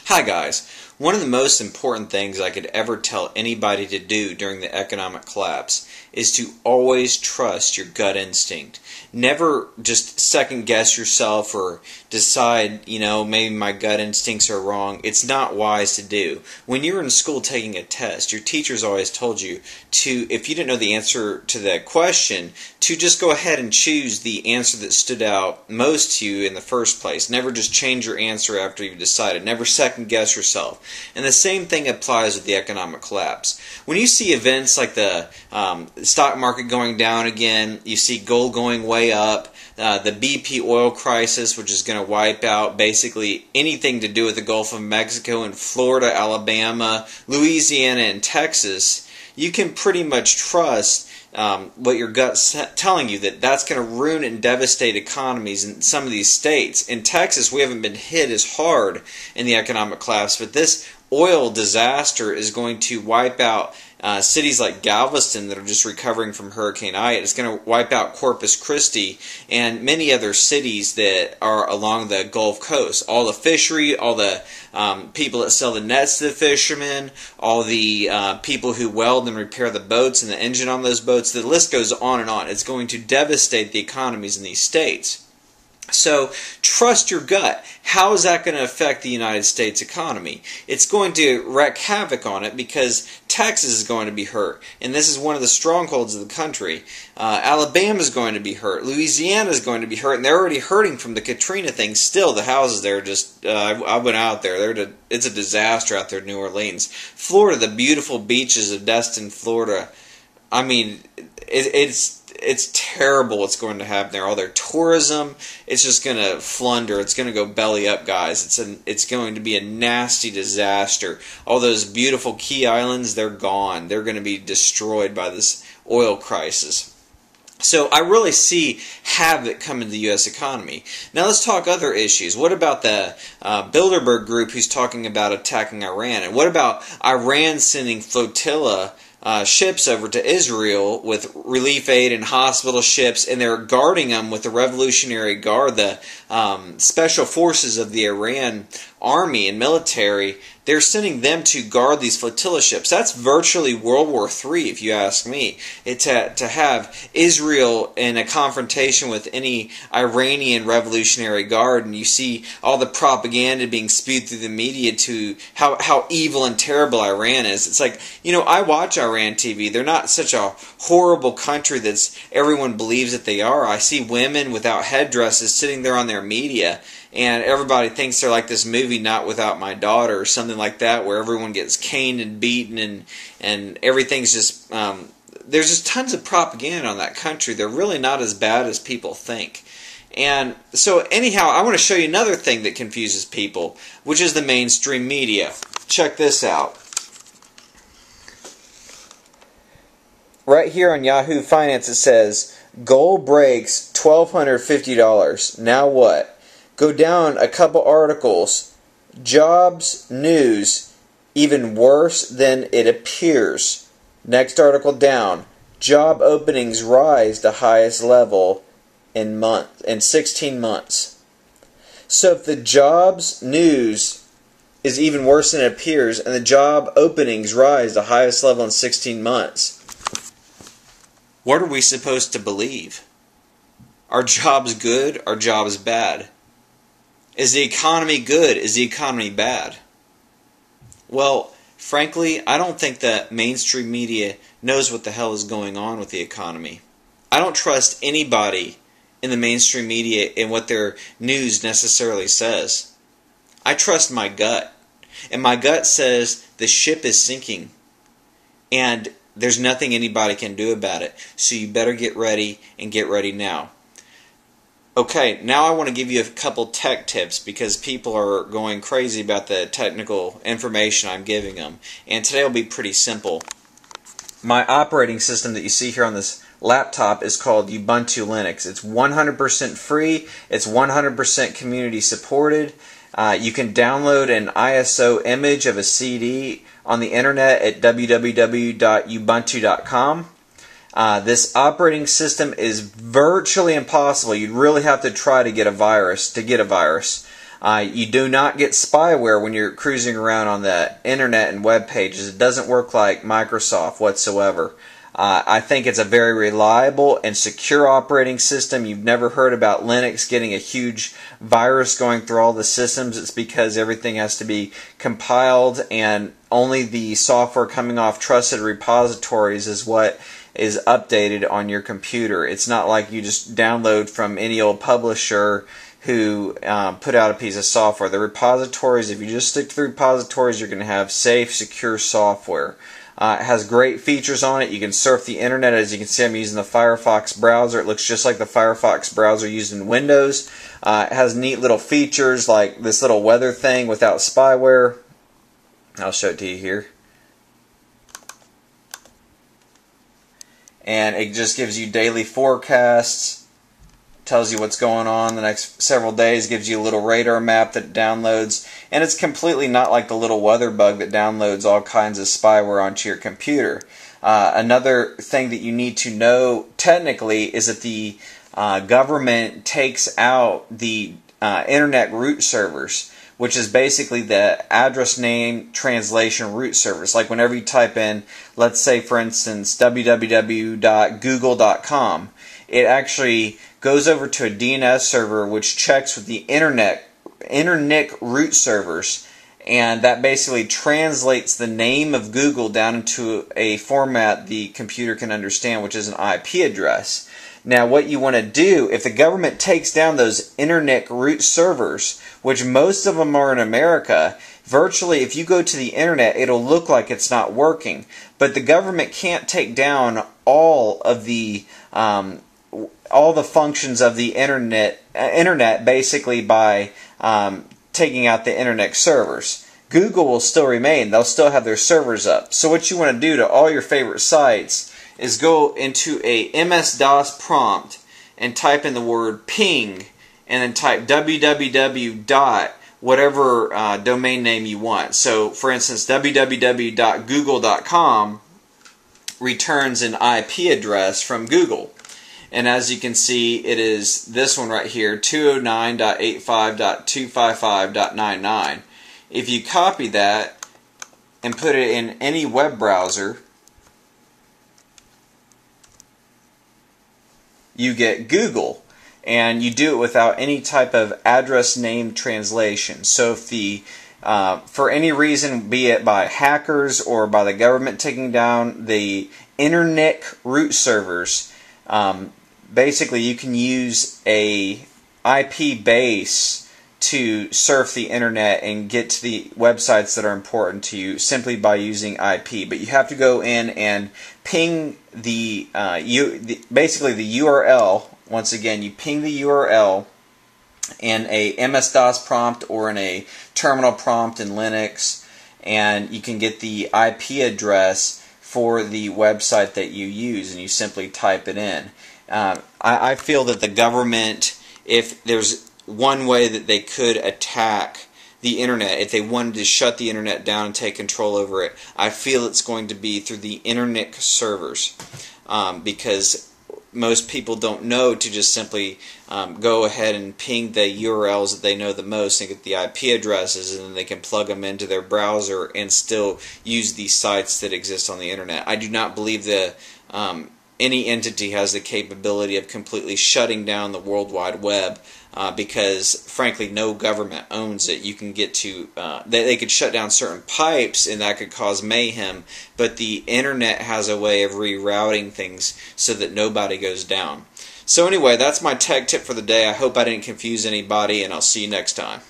Hi guys. One of the most important things I could ever tell anybody to do during the economic collapse is to always trust your gut instinct. Never just second guess yourself or decide, maybe my gut instincts are wrong. It's not wise to do. When you're in school taking a test, your teachers always told you to, if you didn't know the answer to that question, to just go ahead and choose the answer that stood out most to you in the first place. Never just change your answer after you've decided. Never second guess yourself. And the same thing applies with the economic collapse. When you see events like the stock market going down again, you see gold going way up, the BP oil crisis, which is going to wipe out basically anything to do with the Gulf of Mexico and Florida, Alabama, Louisiana, and Texas, you can pretty much trust what your gut's telling you, that that's going to ruin and devastate economies in some of these states. In Texas, we haven't been hit as hard in the economic collapse, but this oil disaster is going to wipe out cities like Galveston that are just recovering from Hurricane Ida. It's going to wipe out Corpus Christi and many other cities that are along the Gulf Coast. All the fishery, all the people that sell the nets to the fishermen, all the people who weld and repair the boats and the engine on those boats. The list goes on and on. It's going to devastate the economies in these states. So trust your gut. How is that going to affect the United States economy? It's going to wreak havoc on it because Texas is going to be hurt. And this is one of the strongholds of the country. Alabama is going to be hurt. Louisiana is going to be hurt. And they're already hurting from the Katrina thing. Still, the houses there just, I went out there. It's a disaster out there in New Orleans. Florida, the beautiful beaches of Destin, Florida. I mean, it's terrible what's going to happen there. All their tourism, it's just going to flounder. It's going to go belly up, guys. It's going to be a nasty disaster. All those beautiful key islands, they're gone. They're going to be destroyed by this oil crisis. So I really see havoc coming to the U.S. economy. Now let's talk other issues. What about the Bilderberg group who's talking about attacking Iran? And what about Iran sending flotilla ships over to Israel with relief aid and hospital ships, and they're guarding them with the Revolutionary Guard, the special forces of the Iran army and military. They're sending them to guard these flotilla ships. That's virtually World War III, if you ask me. To have Israel in a confrontation with any Iranian Revolutionary Guard, and you see all the propaganda being spewed through the media to how evil and terrible Iran is. It's like, I watch Iran TV. They're not such a horrible country that everyone believes that they are. I see women without headdresses sitting there on their media, and everybody thinks they're like this movie Not Without My Daughter or something like that, where everyone gets caned and beaten and everything's just there's just tons of propaganda on that country. They're really not as bad as people think. And so anyhow, I want to show you another thing that confuses people, which is the mainstream media. Check this out. Right here on Yahoo Finance it says, gold breaks $1,250. Now what? Go down a couple articles. Jobs news, even worse than it appears. Next article down. Job openings rise to highest level in 16 months. So if the jobs news is even worse than it appears, and the job openings rise to highest level in 16 months, what are we supposed to believe? Are jobs good? Are jobs bad? Is the economy good? Is the economy bad? Well, frankly, I don't think that mainstream media knows what the hell is going on with the economy. I don't trust anybody in the mainstream media in what their news necessarily says. I trust my gut. And my gut says the ship is sinking. And there's nothing anybody can do about it. So you better get ready, and get ready now. Okay, now I want to give you a couple tech tips because people are going crazy about the technical information I'm giving them. And today will be pretty simple. My operating system that you see here on this laptop is called Ubuntu Linux. It's 100% free. It's 100% community supported. You can download an ISO image of a CD on the internet at www.ubuntu.com. This operating system is virtually impossible. You'd really have to try to get a virus. You do not get spyware when you're cruising around on the internet and web pages. It doesn't work like Microsoft whatsoever. I think it's a very reliable and secure operating system. You've never heard about Linux getting a huge virus going through all the systems. It's because everything has to be compiled, and only the software coming off trusted repositories is what is updated on your computer. It's not like you just download from any old publisher who put out a piece of software. The repositories, if you just stick to the repositories, you're going to have safe, secure software. It has great features on it. You can surf the internet. As you can see, I'm using the Firefox browser. It looks just like the Firefox browser used in Windows. It has neat little features like this little weather thing without spyware. I'll show it to you here. And it just gives you daily forecasts, tells you what's going on the next several days, gives you a little radar map that downloads, and it's completely not like the little weather bug that downloads all kinds of spyware onto your computer. Another thing that you need to know technically is that the government takes out the internet root servers, which is basically the address name translation root servers. Like whenever you type in, let's say for instance, www.google.com, it actually goes over to a DNS server which checks with the internic root servers, and that basically translates the name of Google down into a format the computer can understand, which is an IP address. Now what you want to do, if the government takes down those internic root servers, which most of them are in America, virtually if you go to the internet it'll look like it's not working. But the government can't take down all the functions of the internet basically by taking out the internet servers. Google will still remain. They'll still have their servers up. So what you want to do to all your favorite sites is go into a MS-DOS prompt and type in the word ping and then type www dot whatever domain name you want. So for instance, www.google.com returns an IP address from Google. And as you can see, it is this one right here, 209.85.255.99. If you copy that and put it in any web browser, you get Google, and you do it without any type of address name translation. So if the for any reason, be it by hackers or by the government taking down the internic root servers, basically you can use a IP base to surf the internet and get to the websites that are important to you simply by using IP. But you have to go in and ping basically the URL. Once again, you ping the URL in a MS-DOS prompt or in a terminal prompt in Linux, and you can get the IP address for the website that you use, and you simply type it in. I feel that the government, if there's one way that they could attack the internet, if they wanted to shut the internet down and take control over it, I feel it's going to be through the internic servers, because most people don't know to just simply go ahead and ping the URLs that they know the most and get the IP addresses, and then they can plug them into their browser and still use these sites that exist on the internet. I do not believe that any entity has the capability of completely shutting down the World Wide Web, because frankly no government owns it. You can get to they could shut down certain pipes and that could cause mayhem, but the internet has a way of rerouting things so that nobody goes down. So anyway, that's my tech tip for the day. I hope I didn't confuse anybody, and I'll see you next time.